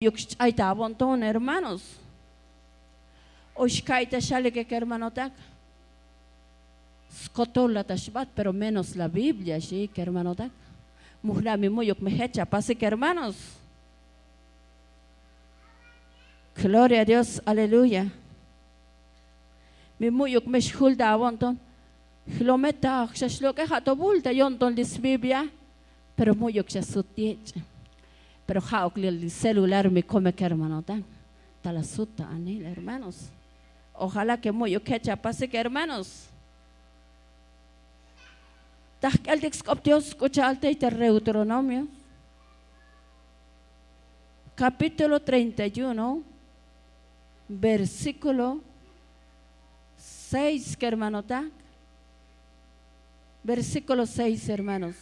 Yukshayta abontón, hermanos. Oshkaita shale que hermanotak. Skotola tashbat, pero menos la Biblia, sí, que hermanotak. Muhlami muyuk mehecha, pase que hermanos. Gloria a Dios, aleluya. Mi muyuk meshulda abontón. Hilometa, shashloke hatobulta, yonton lis Biblia, pero muyuk shasutiech. Pero el celular me come que hermano tan talasuta anil hermanos. Ojalá que muy quecha pase que hermanos. El Dios escucha al Deuteronomio capítulo 31 versículo 6 que hermano tan versículo 6 hermanos.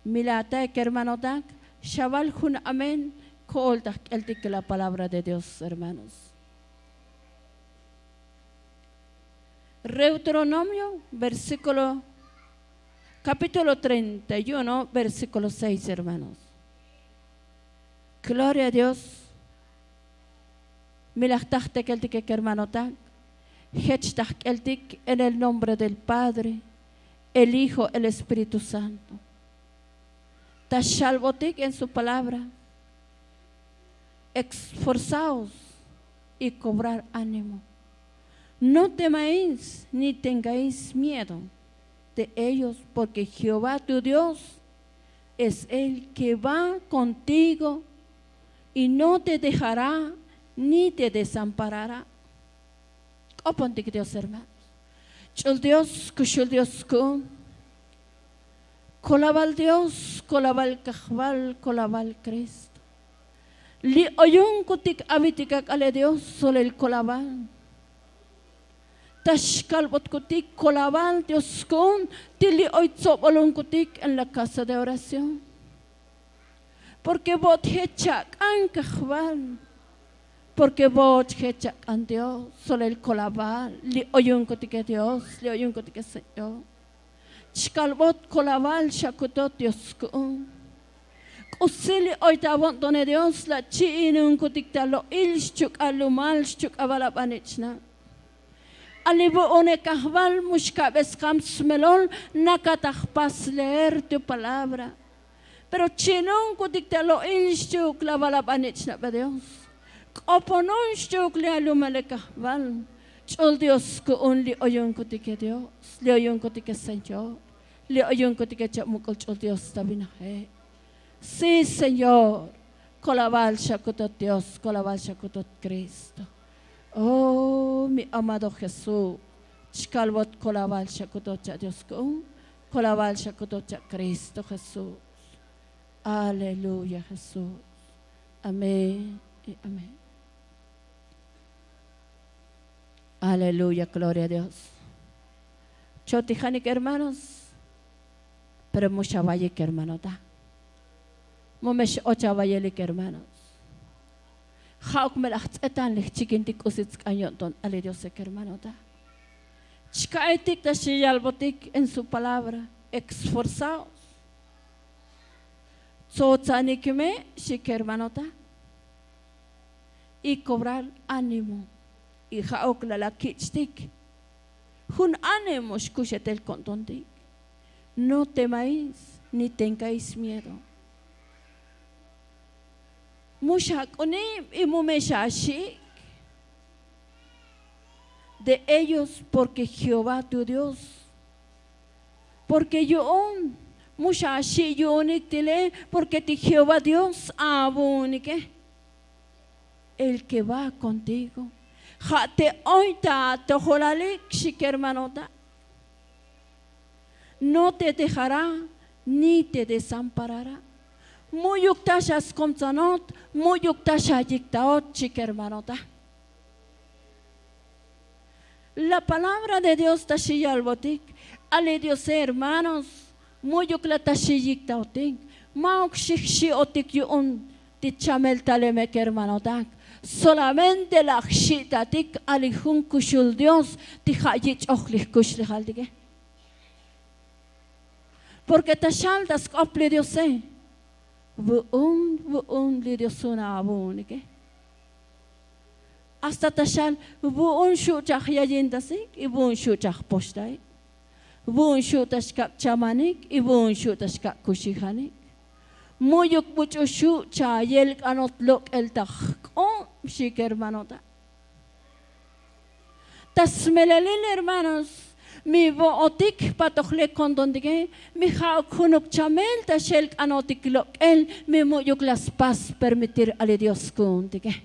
Milata que hermano tak, Shabal hun amén, colta el que la palabra de Dios, hermanos. Deuteronomio, capítulo 31, versículo 6, hermanos. Gloria a Dios. Milachtachte que el que hermano tak, Hechtach el en el nombre del Padre, el Hijo, el Espíritu Santo. Tashalbotik en su palabra, esforzaos y cobrar ánimo. No temáis ni tengáis miedo de ellos, porque Jehová tu Dios es el que va contigo y no te dejará ni te desamparará. Opontik Dios hermanos. Chul Dios, kushul Dios kun. Colabal Dios, colabal Cajbal, colabal Cristo. Li oyun kutik abitikak ale Dios solo el colabal. Tashkal bot kutik colabal Dios con tili oitzop olun kutik en la casa de oración. Porque bot hechak an Cajbal. Porque bot hechak an Dios solo el colabal. Li oyun kutik Dios, li oyun kutik Señor. Chkalbot kolabal shakutot Dios kun. Kusili oitabon done Dios la chiinun kutiktalo ilshchuk alumal shchuk abalapanichna. Alibo one kahbal mushkabes kamsmelol nakatahpas leer tu palabra. Pero chinun kutiktalo ilshchuk la balapanichna pa Dios. Koponon shchuk le alumale kahbal. Chol Dios kun li oyun kutike Dios, li oyun kutike Señor, li oyun kutike chamukol chol Dios tabinahe. Sí, Señor, colabal shakutot Dios, colabal shakutot Cristo. Oh, mi amado Jesús, chkalbot colabal shakutot cha Dios kun, colabal shakutot cha Cristo Jesús. Aleluya Jesús. Amén y amén. Aleluya, gloria a Dios. Chotijanik hermanos, pero mucha valle que hermano da. Momesh ocha valle que hermanos. Hauk melacht etan lich chiquintik usitz cañoton, ale Dios que hermano da. Chkaitik da shiyalbotik en su palabra, esforzaos. Tzotzanikme shik hermano da. Y cobrar ánimo. Y jaokla la kichtik. Hun ánimo escuchetel contontik. No temáis ni tengáis miedo. Mushakonim y mumeshashik. De ellos porque Jehová tu Dios. Porque yo mushashi yonik tile porque ti Jehová Dios abunike. El que va contigo. Jate oita tojolalik shik hermanota. No te dejará ni te desamparará. Muyuk tashas komzanot, muyuk tasha yiktaot shik hermanota. La palabra de Dios tashiyalbotik, ale Dios hermanos, muyuk la tashiyiktaotik, mauk shikshi otik yun tichamel talemek hermanotak. Solamente la xitatik alihun kushul Dios tijayich ochlich kushlich aldige. Porque tashaldas kople Dios buon li Dios una abunike. Hasta tashal buon shuchach yayindasik, ibun shuchach poshtay. Buon shutashkak chamanik, ibun shutashkak kushihanik. Muyuk bucho shucha yel anot lok el tak. Oh, shik hermanota. Tasmelalil hermanos. Mi bootik patokle kondondige, mi kunuk chamel tashel anotik lok el, mi muyuk las paz permitir ale Dios kundige.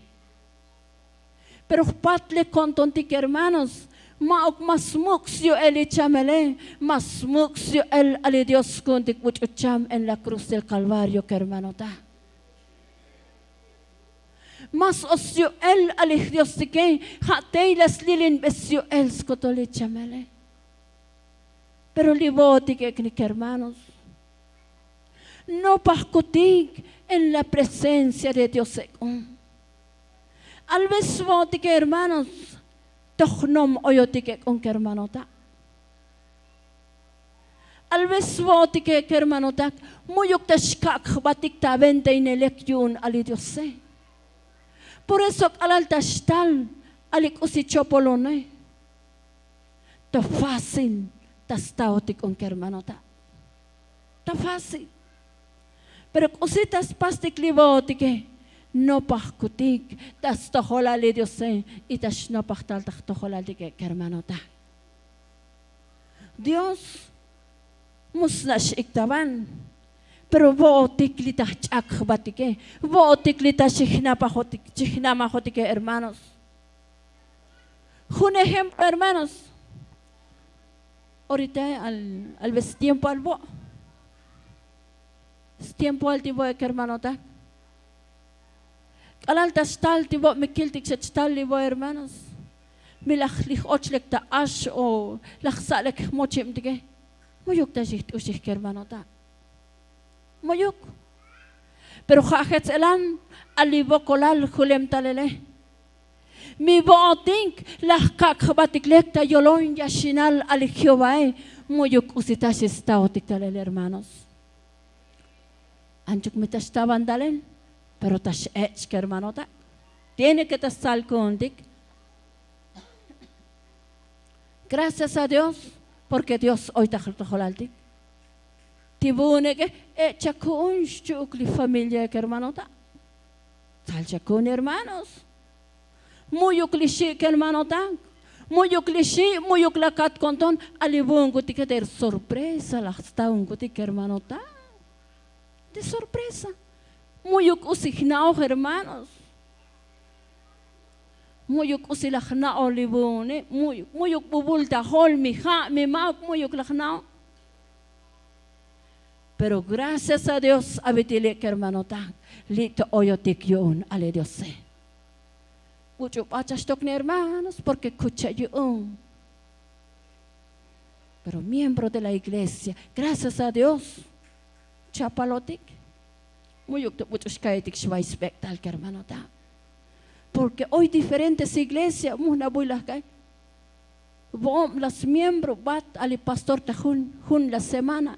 Pero patle kondondik hermanos, maok mas muxio el chamele, mas muxio el ale Dios kundig cham en la cruz del Calvario, que hermanota. Mas osio el ale Dios dige, hatei las lilin besio el skotole chamele. Pero libotik hermanos, no pascutik en la presencia de Dios. Al vez botik hermanos, tochnom oyotik con hermanota. Al vez botik hermanota, muyuk tashkak batik ta vente in elekyun ali Dios. Por eso alal tashtal alik usichopolone. To fácil. Tastaotik con hermanota. Está fácil. Pero cositas pastik libotik, no pascutik, tas tojola le Dios y tas no pastal tas tojola de hermanota. Dios musnash iktaban, pero botik li tachak batike, botik li tashihna pajotik, chihna majotik hermanos. Un ejemplo, hermanos. Ahorita al vez tiempo al bo. Es tiempo al tiempo de hermanota. Al tastal tiempo me kiltik se tastal libo hermanos. Me lich ochlek ta ash o lach salek mochim tige. Moyuk ta jit ushik hermanota. Moyuk. Pero jajet elan al libo kolal julem talele. Mi bootink las kakbatiklekta yolon yashinal al Jehová muyuk usitas estaotik talel hermanos. Anchuk mitas taban dalen, pero tas ech hermanota. Tiene que tasal kondik. Gracias a Dios, porque Dios hoy tajolaltik. Tibune que echa kun chukli familia hermanota. Salcha kun hermanos. Muy cliché que hermano tan, muy cliché, muy clacat conton, alibun guti que de sorpresa la está un guti que hermano tan, de sorpresa, muy usignao hermanos, muy usignao libune, muy bubulta hol mi ma muy usignao. Pero gracias a Dios habitile que hermano tan, lito oyotik yon ale Dios se. Mucho pachas tocne hermanos porque escucha yo. Pero miembro de la iglesia, gracias a Dios, chapalotic, muchos caetic shvaisbectal que hermano ta. Porque hoy diferentes iglesias, una buila cae. Las miembros bat al pastor tajun la semana.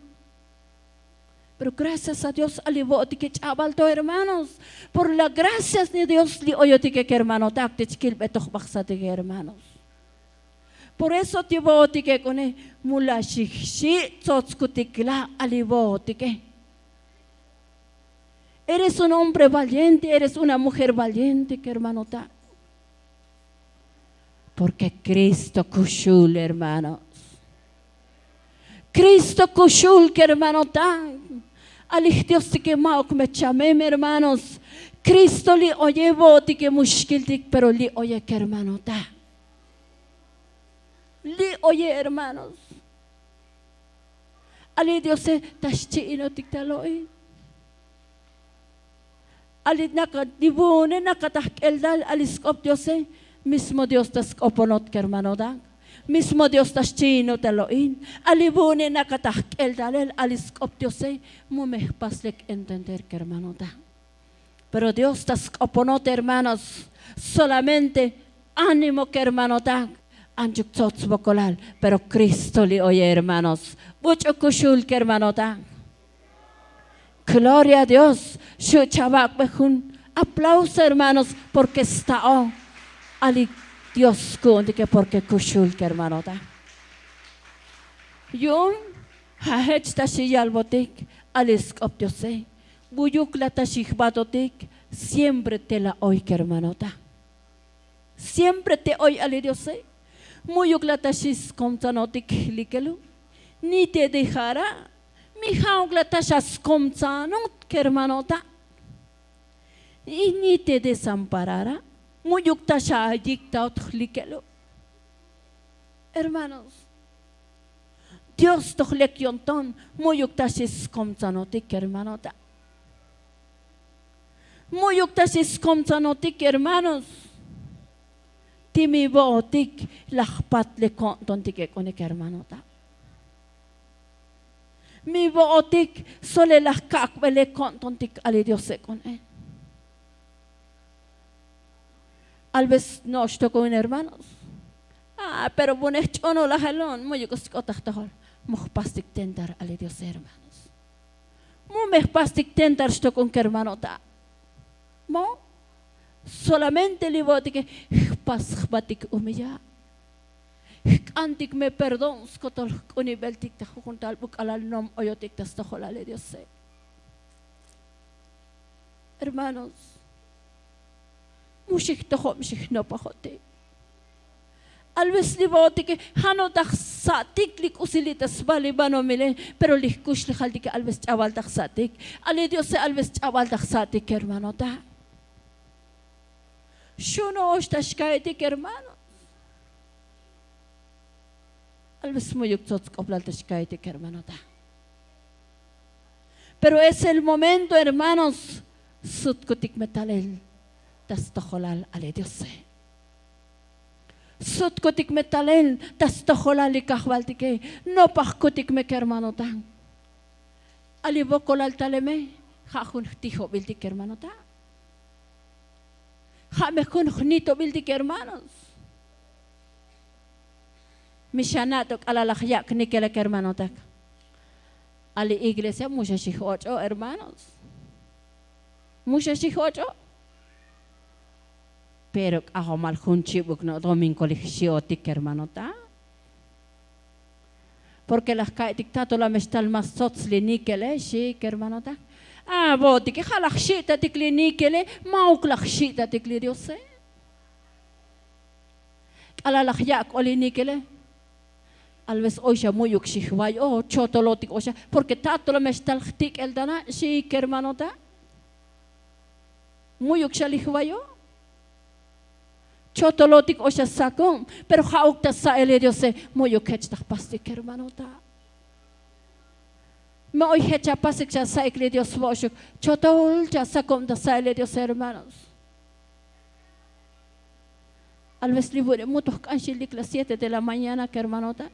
Pero gracias a Dios, alibotique chabalto hermanos, por las gracias de Dios, li oyotique que hermano tactichkil betoch baxatique hermanos. Por eso te botique con mula shishi tzotzkutikla alibotique. Eres un hombre valiente, eres una mujer valiente, que hermano ta. Porque Cristo kushul, hermanos. Cristo kushul, que hermano ta. Alih Dios que maok me chamem hermanos. Cristo li oye boti que mushkiltik, pero li oye que hermano ta. Li oye hermanos. Ali Dios se tashchi inotik taloi. Ali nakadibune nakatahkeldal aliskop Dios se mismo Dios taskoponot que hermano da. Mismo Dios tas chino taloin, alibune nakatahkel dalel aliskop Diose, mumeh paslek entender que hermano da. Pero Dios tas oponote hermanos, solamente ánimo que hermano da, anjuk tzots bokolal, pero Cristo li oye hermanos, mucho kushul que hermano da. Gloria a Dios. Shuchabak behun. Aplauso, hermanos, porque está ali Dios kunde que porque kushul que hermano ta. Yun hahech ta shiyal botik alis optiose. Buyuk la ta shihbatotik siempre te la oy que hermano ta. Siempre te oy ali Diose. Muyuk la ta shis komtanotik likelu. Ni te dejará. Mi haug la ta shas komtanot que hermano ta. Y ni te desamparará. Muyuk ta sha dictaut likelu. Hermanos, Dios toch lekionton muyuk ta shis komtanotik hermano ta. Muyuk ta shis komtanotik hermanos. Timi bootik lahpat le konton tike konek hermano ta. Mi bootik sole lahkak bele konton tik ali Dios se kone. Alves no estoy con hermanos. Pero buenos chono la jalón, muy coscotajtajol. Mojpastik tentar ali Dios hermanos. Mu mejpastik tentar estoy con que hermano ta. Mo solamente le voy a decir que pas batik humilla. Antik me perdón, skotol unibeltik ta juntal buk alal nom oyotik ta stojol ali Dios se. Hermanos, mushik tohom mushik no pahote. Alves liboti que hano daksatik lik usilitas balibano mile, pero likush lihaldik alves chaval daksatik. Ale Dios se alves chaval daksatik hermano ta. Shuno oshtashkaitik hermano. Alves muyuk tots koplal tashkaitik hermano ta. Pero es el momento hermanos sutkutik metalel tas toholal ale Dios se. Sutkutik metalel tas toholal ikahwaltike no pahkutik me hermano ta. Ali bokolal taleme hajun tijo biltik hermano ta. Jamejun nito biltik hermanos. Mishanatok alalahyak nikelek hermano ta. Ali iglesia mucha shihocho hermanos. Mucha shihocho. Pero ahomal junchibuk no domingo ligiotik hermano ta. Porque las kaitik tato la mestal más sotzli nikele shik hermano ta. Boti que halachita tikli nikele mauk lachita tikli diose. Alalahyak oli nikele. Alves oisha muyuk shihway chotolotik osha porque tato la mestal tik el dana shik hermano ta. Muyuk shalihwayo. Chotolotik osha sakon, pero haukta sa ele Diose muyuk hechtak pastik hermano ta. Me hoy hecha pasik ya sa ele Dios voshuk chotol ya sakon da sa ele Dios hermanos. Alves libure mutos kanchilik las 7 de la mañana que hermano ta.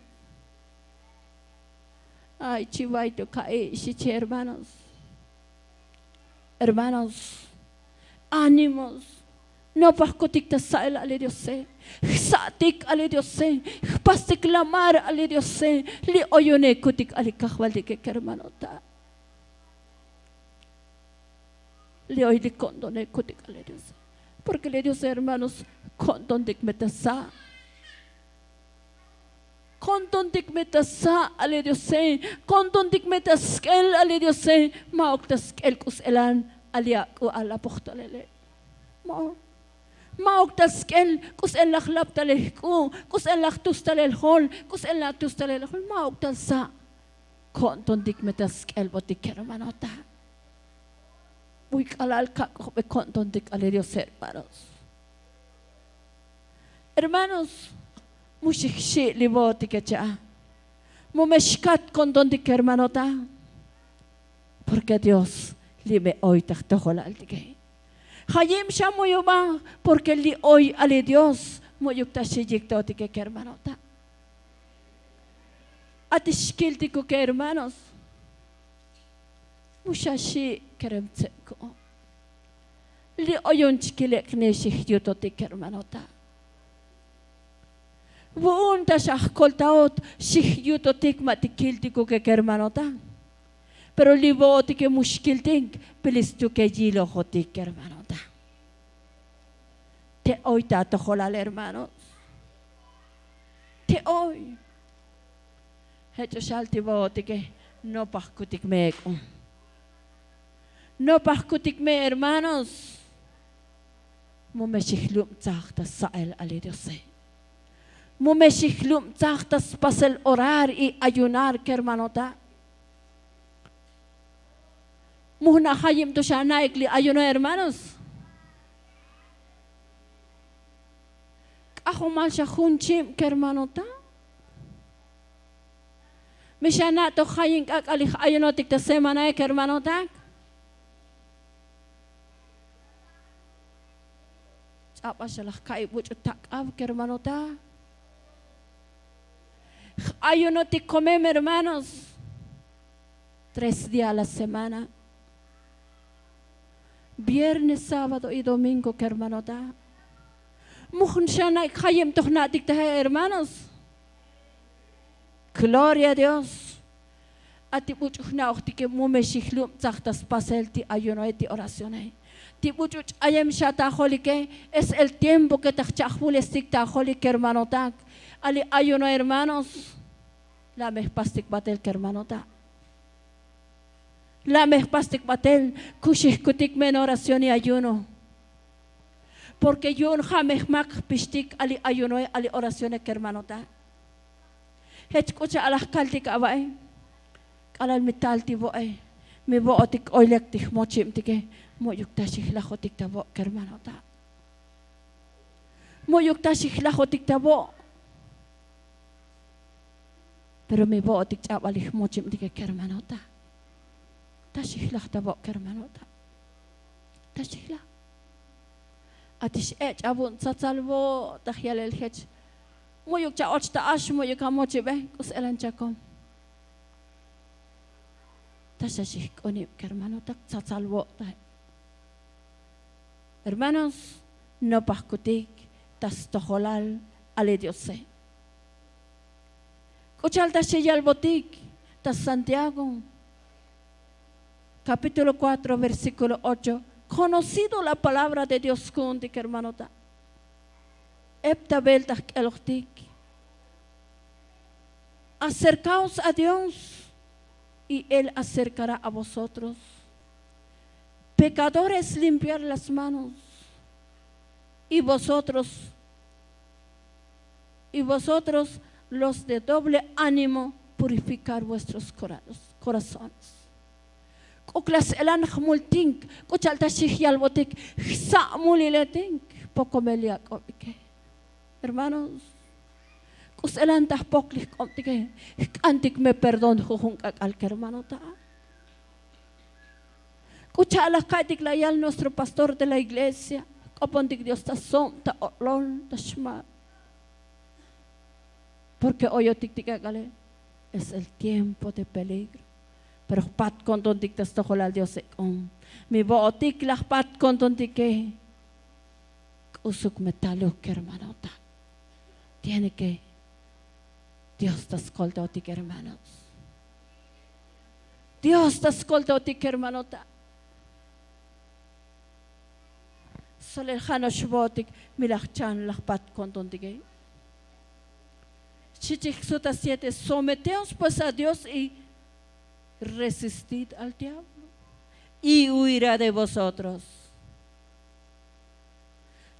Ay chivaito kae shiche hermanos. Hermanos, ánimos. No pascotik ta sael ale Dios se. Satik ale Dios se. Pastik lamar ale Dios se. Li oyone kutik ale kahwaldik hermano ta. Li oy li condone kutik ale Dios se. Porque le Dios hermanos condondik metasa. Condondik metasa ale Dios se. Condondik metaskel ale Dios se. Maoktaskel kus elan alia ku ala pohtolele. Maok taskel kus en la khlap talehku kus en la tustalel hol kus en la tustalel hol maok talsa konton dik metaskel botik hermano ta uy kalal ka be konton dik ale Dios hermanos mushikshi libotik cha mumeshkat konton dik hermano ta porque Dios libe hoy tahtohol altike Hayim shamuyuma porque li hoy ale Dios muyukta shiyikta otike que hermano ta. Atishkiltiko que hermanos. Mushashi keremtseko. Li oyun chikilek ne shihyutotik hermano ta. Buunta shahkoltaot shihyutotik matikiltiko que hermano ta. Pero libo que mushkil ting, pilistu que gilo jotik, hermano. Te hoy tato jolal, hermanos. Te hoy. Hecho shalti bote que no pascutic me. No pascutic me, hermanos. Mumeshiklum tzachtas sael ali Diose. Mumeshiklum tzachtas pasel orar y ayunar, que hermanota. Muhna hayim to shanaikli ayuno, hermanos. Ako mal siya hunchim, que hermanota. Mishana to haying kakalik ayunotik ta semana, que hermanota. Apa siya lakay bucho takab, que hermanota. Ayunotik comem, hermanos. 3 días a la semana. Viernes, sábado y domingo, que hermanota. Muhun shana khayem tohnatik ta, hermanos. Gloria a Dios. Ati buchna ochti que mumeshiklum tzachtas paselti ayunoeti oraciones. Ti buchuch ayem shata holike es el tiempo que tachachbulestik ta holike, hermanotak. Ali ayuno, hermanos. La mespastik batel, que hermanota. La mespastik batel kushikutik men oración y ayuno. Porque yo jamás mak pistik ali ayuno ali oraciones, que hermanota. Escucha a las caltic abae, a la metal tiboe, mi bootik oilektik mochim tike, moyuktashik la jotik tabo, que hermanota. Moyuktashik la jotik tabo. Pero mi bootik chabalik mochim tike, que hermanota. Tashik la tabo, que hermanota. Tashik la. Atish abun tsatalvo tahyal el hech moyuk cha ochta ash moyuk amoche be kus elan chakom tashashi konib, que hermano tak tsatalvo. Hermanos, no pascutik tas tojolal ale Diose. Cochal tashiyal botik tas Santiago capítulo 4 versículo 8. Conocido la palabra de Dios con que hermanota. Eptabel tak elochtik. Acercaos a Dios y Él acercará a vosotros. Pecadores, limpiar las manos. Y vosotros los de doble ánimo, purificar vuestros corazones. Uklas elan khmultink, kuchal tashih yalbotik, xamuliletink, poco melia komike. Hermanos, kus elan tahpoklich komike, antik me perdón jujunka al hermanota. Kuchala kaitik layal nuestro pastor de la iglesia, kopontik Dios ta som ta olol ta shma. Porque hoy otik tikagale es el tiempo de peligro. Pero pat con don dictas tojolal Dios con mi bootik la pat con don dike usuk metaluk, hermanota. Tiene que Dios te escolta otik, hermanos. Dios te escolta otik, hermanota. Solel hanosh botik milachan la pat con don dike. Chichik suta 7. Someteos pues a Dios y resistid al diablo y huirá de vosotros.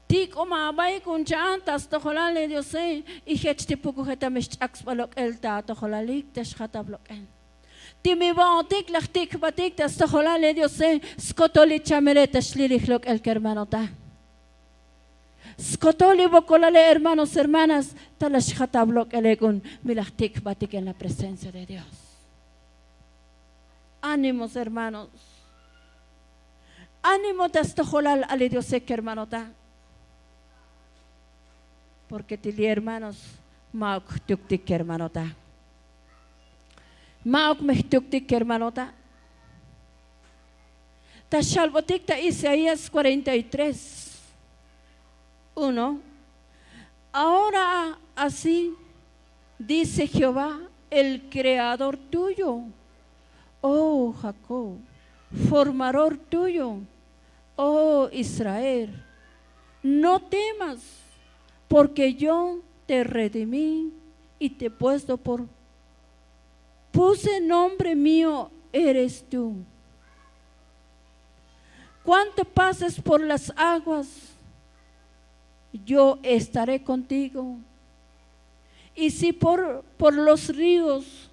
Ti como abay con chantas tojolale Dios y hechti poco heta mishchaks balok el ta tojolalik teshata bloken. Ti mi batik lachtik batik tas tojolale Dios skotoli chamere tashlilich lok el hermanota. Skotoli bokolale, hermanos, hermanas, talashata blok elegun milachtik batik en la presencia de Dios. Ánimos, hermanos. Ánimo de estojolal ale Dios, que hermanota. Porque tili, hermanos, mauk tuktik, hermanota. Mauk mehtuktik, hermanota. Ta shalbotik ta Isaías 43:1. Ahora así dice Jehová, el creador tuyo. oh Jacob, formador tuyo, oh Israel. No temas, porque yo te redimí y te he puesto puse nombre mío, eres tú. Cuando pases por las aguas, yo estaré contigo. Y si por los ríos,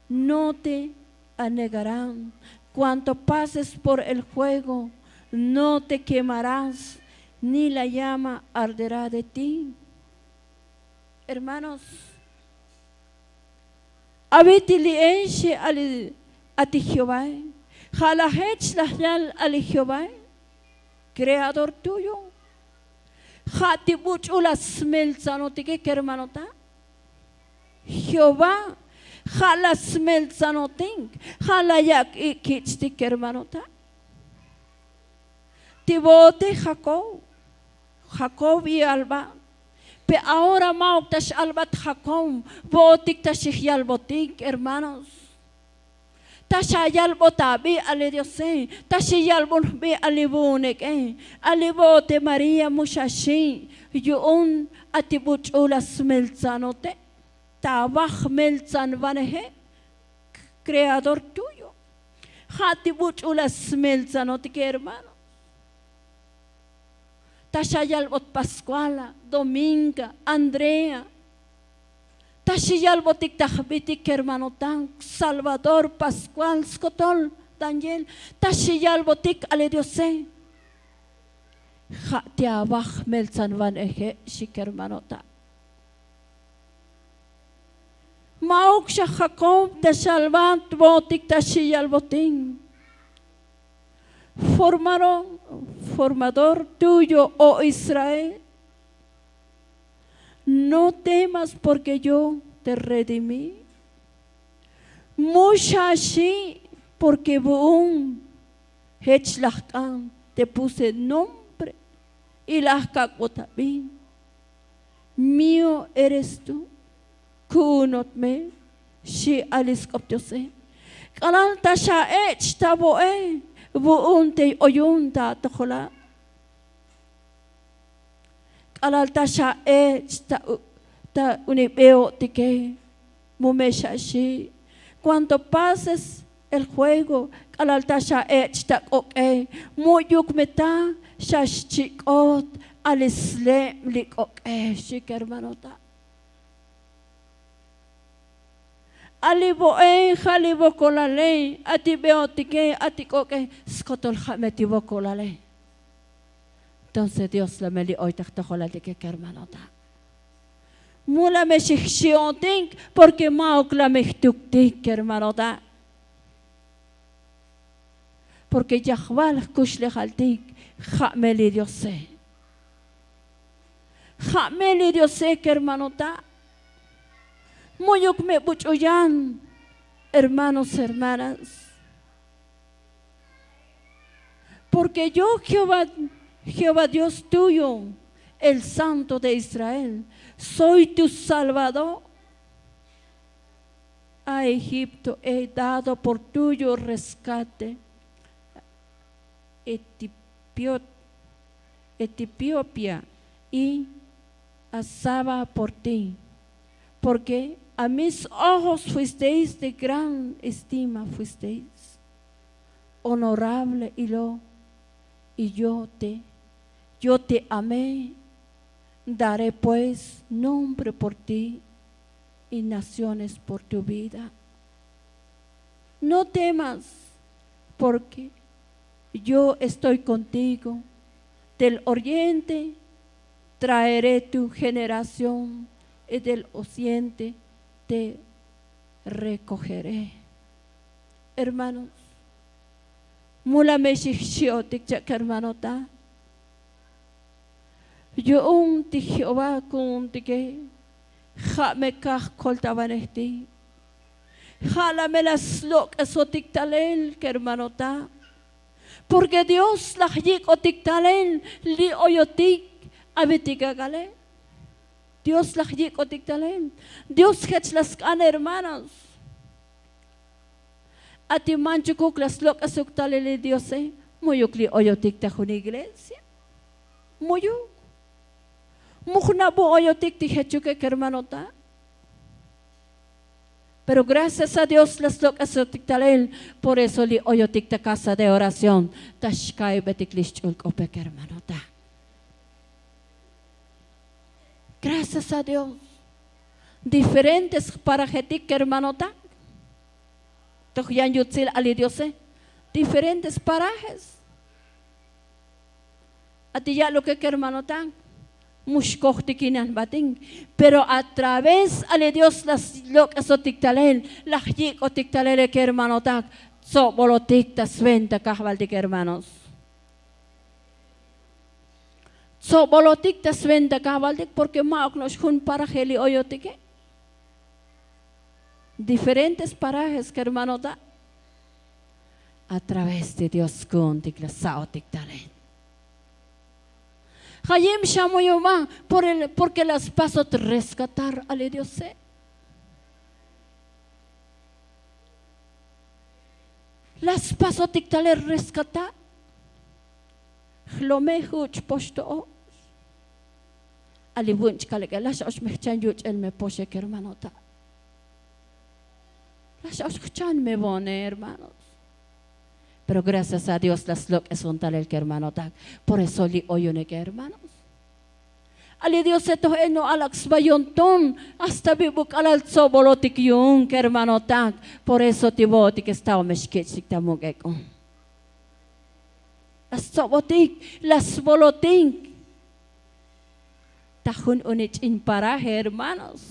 no te anegarán. Cuando pases por el fuego, no te quemarás, ni la llama arderá de ti. Hermanos, abitiliense a ti Jehová, jalajech lahyal al Jehová, creador tuyo. Jatibuch ulas melzanotique que hermanota. Jehová, jalas melzanoting, jalayak ikichtik hermanota. Tibote Jacob y Alba. Pe ahora mauktash albat Jacob, botik tashihyal botik, hermanos. Tashayal botabi ale Diose, tashiyal bonbe alibunek, alibote María mushashi, yun atibuch ulas melzanote, tabach melzan vanehe, creador tuyo. Hatibuch ulas melzanote, hermano. Tashayalbot Pascuala, Dominga, Andrea. Tashayalbotik tahbitik hermano tan, Salvador, Pascual, Scotol, Daniel. Tashayalbotik ale Diose. Tiabach melzan van eje shik hermano ta. Mauksha Jacob tashalvat botik tashayalbotin. Formador tuyo, oh Israel, no temas porque yo te redimí. Mushashi, porque boom, hechlachkan, te puse nombre y lachkakotabin. Mío eres tú, kunotme, shi aliskoptiose. Kanal tasha taboe. Buunte oyunta tojola. Kalalta sha ta unibeo tike mumeshashi. Cuando pases el juego, kalalta sha ta oke muyuk meta shashchikot alisle lik oke shik hermanota. Alibo jalibo con la ley, atibiotique, aticoque, scotol jametibo con la ley. Entonces Dios la meli hoy tajtojola de que hermanota. Mula me shixioting, porque mauk la mechtuktik hermanota. Porque Yahweh kushle haltik, jameli Diose. Jameli Diose que hermanota. Muyuk me buchoyan, hermanos, hermanas. Porque yo, Jehová Dios tuyo, el Santo de Israel, soy tu Salvador. A Egipto he dado por tuyo rescate. Etiopía y a Saba por ti. Porque a mis ojos fuisteis de gran estima, fuisteis honorable y yo te amé, daré pues nombre por ti y naciones por tu vida. No temas, porque yo estoy contigo. Del oriente traeré tu generación y del occidente te recogeré. Hermanos, mula me shixiotik chak hermanota. Yo ti Jehová kun tike, ja me kaj koltabanesti. Jala me las lok esotik talel que hermanota. Porque Dios la jik otik talen li oyotik abitika gale. Dios la jik otik talen. Dios hech las can hermanos. Ati manchukuk las locas uctalele Diose, muyukli oyotik ta jun iglesia. Muyuk. Mujnabu oyotik ti hechuke hermanota. Pero gracias a Dios las locas uctalel, por eso li oyotik ta casa de oración, tashkai betiklichul kopek hermanota. Gracias a Dios. Diferentes para jetik hermanota. Tohyan yutzil ali Diose. Diferentes parajes. A ti ya lo que hermanota. Mushkohtikinan bating. Pero a través ale Dios las locas otiktalel. Las yik otiktalele que hermanota. So bolotikta sventa kahvaltik hermanos. So bolotikta sventa kahvaltik porque maoknos hun parajeli oyotike. Diferentes parajes que hermano da a través de Dios kuntik la saotik talen. Hayem shamoyoma porque las paso a rescatar ale Dios. Las paso a tiktaler rescatar. Hlomehuch posto. Ali bunch kalega las os mechan yuch el me poshe que hermano da. Escuchan me bone, hermanos. Pero gracias a Dios las locas son tal el que hermano tag. Por eso li oyone que hermanos. Ali Dios eto eno alax bayonton hasta bibuk alal sobolotik yung que hermano tag. Por eso tiboti que está o meshkitsik tamugeko. Las sobotik, las bolotik. Tahun unich in paraje, hermanos.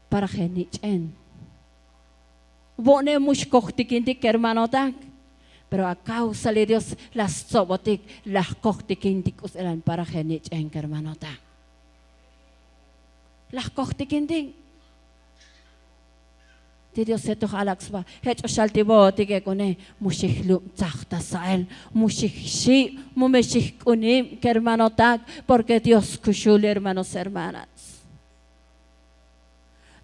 Para genich en. Bone mushkohtikintik hermano tak. Pero a causa de Dios las sobotik, las kohtikintikus eran para genich en hermano tak. Las kohtikintik. De Dios se toja alaxba. Hecho shaltiboti que cone mushihlu tzachta sael. Mushihshi, mumeshih kunim que hermano tak. Porque Dios kushul hermanos hermanas.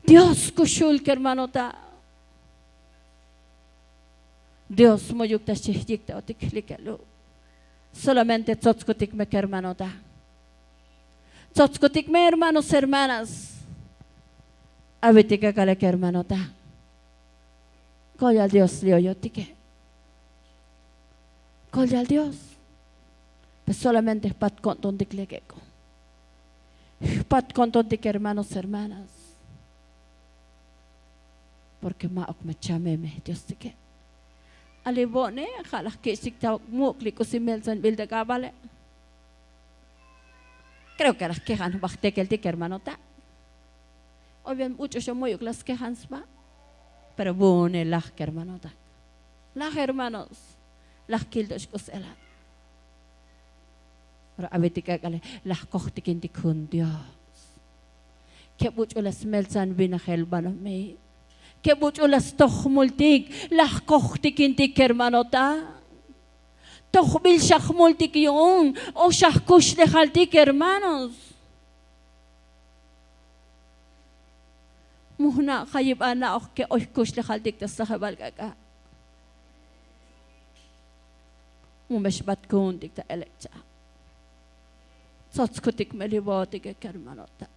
Dios kushul que hermano tak. Dios moyukta shihjikta otiklikelu. Solamente tzotskotik me hermano da. Tzotskotik me hermanos hermanas. Abitika kale que hermano da. Colla al Dios le oyotike. Colla al Dios. Pues solamente es pat conton tiklikeko. Pat conton tik hermanos hermanas. Porque maok me chameme Dios tike. Alibone, jalas que si está muy cosimel bilde cabale. Creo que las quejan bajte que el tique hermano ta. Hoy bien muchos son muy las quejan va, pero bone las que hermano ta. Las hermanos, las kildos cosela. Pero a ver tique que las cochte que indicun Dios. Que mucho las melzan vina helbano me. Que mucho las toch multig, las kohtik intik hermanota. Toch bil shach multik yung, o shach kush lehaltik hermanos. Muhna khayib ana o que oy kush lehaltik tas sahabal kaka. Mumesh bat kuntik ta elekcha. Sotskutik melibotik hermanota.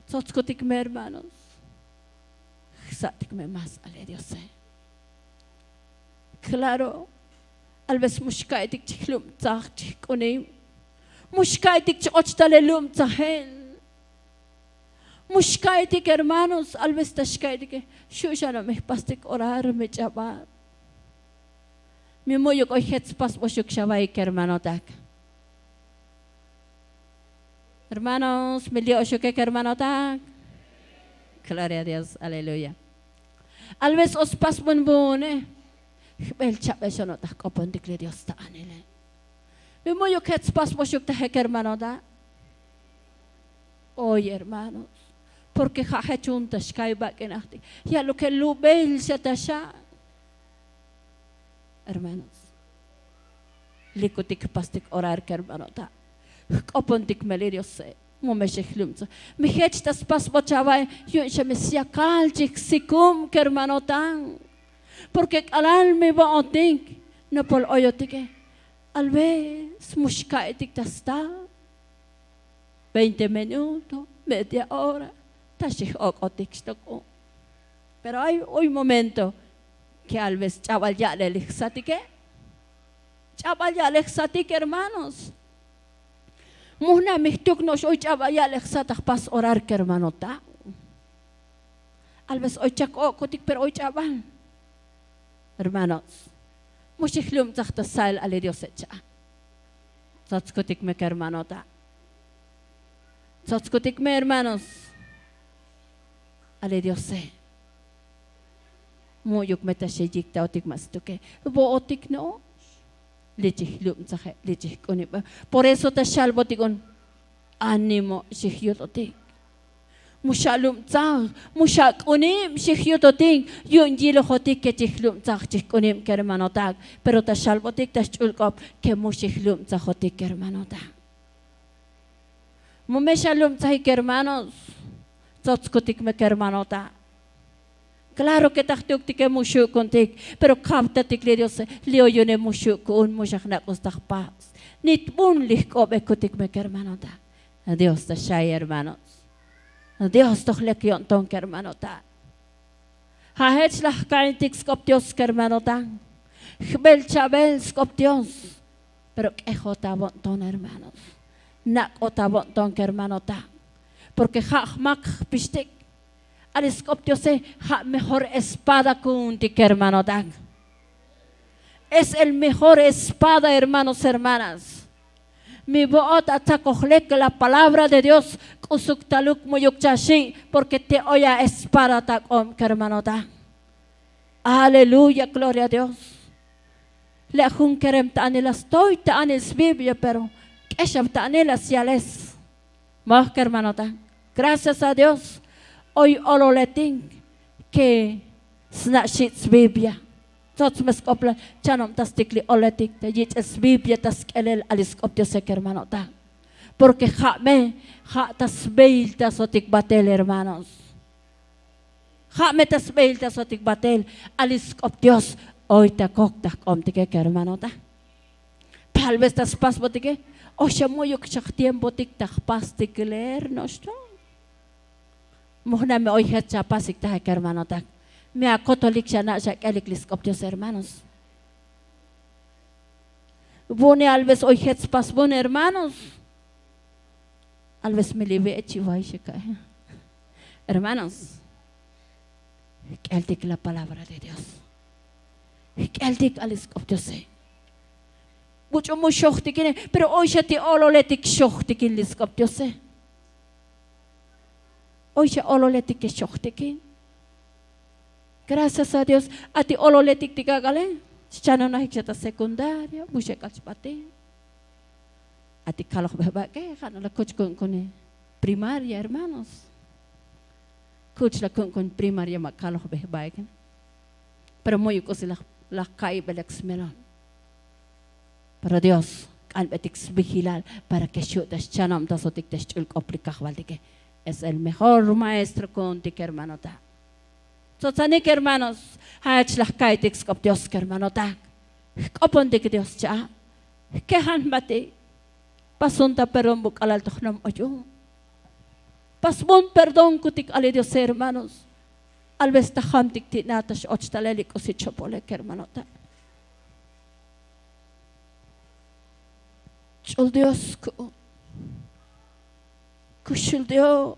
Sotskutik me hermanos. Satik me más ale Dios. Claro, al vez mushkaitik chiklum tzach chikunim. Mushkaitik choctalelum tzahel. Mushkaitik hermanos, al vez tashkaitik shusha no me pastik orar me chabar. Mi moyo ko hetspas boshuk shavai hermano tak. Hermanos, me dio que hermano tak. Gloria a Dios, aleluya. Al vez os pas bonbone. El chape no ta kopon dikle Dios ta anele. Mi moyo que pas boshuk ta hermano da. Oye, hermanos, porque jaje chunta shkai ba que nachti. Ya lo que lubel se tasha. Hermanos, likutik pastik orar que hermano da. Kopon dik mele Dios se. Momeshichlumza. Mi hechtas pas bochavay, yo se me siakal sikum que hermano tan. Porque alal me va a think, no por oyotique. Al vez, mushkaitik tasta. 20 minutos, media hora, tashik okotik stoko. Pero hay un momento que al vez chaval ya le lixatique. Chaval ya lixatique, hermanos. Muna mihtuk nos hoy chaval ya lixatak pas orar que hermano ta. Al vez hoy chak okotik, pero hoy chaval. Hermanos, mushichlum zachta sail ale Dios echa. Zatskotik me que hermano ta. Zatskotik me hermanos. Ale Dios se. Muyuk meta shejik ta otik mastuke. Bo otik no. Lichichlum zache lichik uniba. Por eso te salvo tigon ánimo shihyot otik. Mushalum zang, mushak unim shihyot otik. Yun jilo hotik ke chichlum zang chikunim ke hermano tag. Pero te salvo tik te chulkop ke mushihlum zang hotik ke hermano tag. Mumeshalum zang ke hermanos. Zotskotik me ke hermano tag. Claro que tahtuk tike mushuk kontik, pero kapta tikle Dios leo yo ne mushuk un mushak na kustah pas. Nit bun liko bekutik me hermano ta. Dios ta shay hermanos. Dios toch lekion ton hermano ta. Ha hech lah kaintik skop Dios hermano ta. Khbel chabel skop Dios. Pero que jota bon ton hermanos. Nak ota bon ton hermano ta. Porque ha mak pistik. Aliscoptio se mejor espada con ti que hermano dan. Es el mejor espada, hermanos, hermanas. Mi voz atacogle que la palabra de Dios kusuktaluk muyukchashi porque te oya espada takom que hermano dan. Aleluya, gloria a Dios. Le junkerem tanelas toy tanes Biblia pero que shab tanelas yales. Más que hermano dan. Gracias a Dios. Hoy ololeting que snachits Biblia. Tots meskopla chanom tas tikli oletik te jits Biblia tas kelel aliskoptio se hermano ta. Porque ja tas beil tas otik batel hermanos. Ja me tas beil tas otik batel aliskoptios hoy ta kokta komtike hermano ta. Tal vez tas pas botike o shamoyuk chak tiempo tik tak pas tikler nostro. Muhna me hoy hecha pasik ta hermano ta. Me a católic ya na ya elikliskoptios hermanos. Bone alves hoy hets pas bon hermanos. Alves me libe echivai shika. Hermanos. Keltik la palabra de Dios. Keltik aliskoptios. Mucho mo shochtikin, pero hoy ya te ololetik shochtikin liskoptios. Hoy ya ololetik shochtikin. Gracias a Dios, a ti ololetik tigagale. Chano na hikchata secundaria, bushe kachpate. A ti kalok bebake, kana la coach con primaria, hermanos. Coach la con primaria makalok bebake. Pero muy cosa la kai belex melon. Pero Dios, albetik vigilal para que chutas chanam tasotik teshul complicahwaldike. Es el mejor maestro con ti, hermano ta. Sotanik hermanos, hach las kaitix cop Dios, hermano ta. Copon de Dios cha. Que han bate. Pasunta perdón bukalal tohnam oyo. Pasbon perdón kutik ale Dios, hermanos. Alvesta hamtik tinatas ochtalelic o si chopole, hermano ta. Chul Dios ku. Kushul Dios.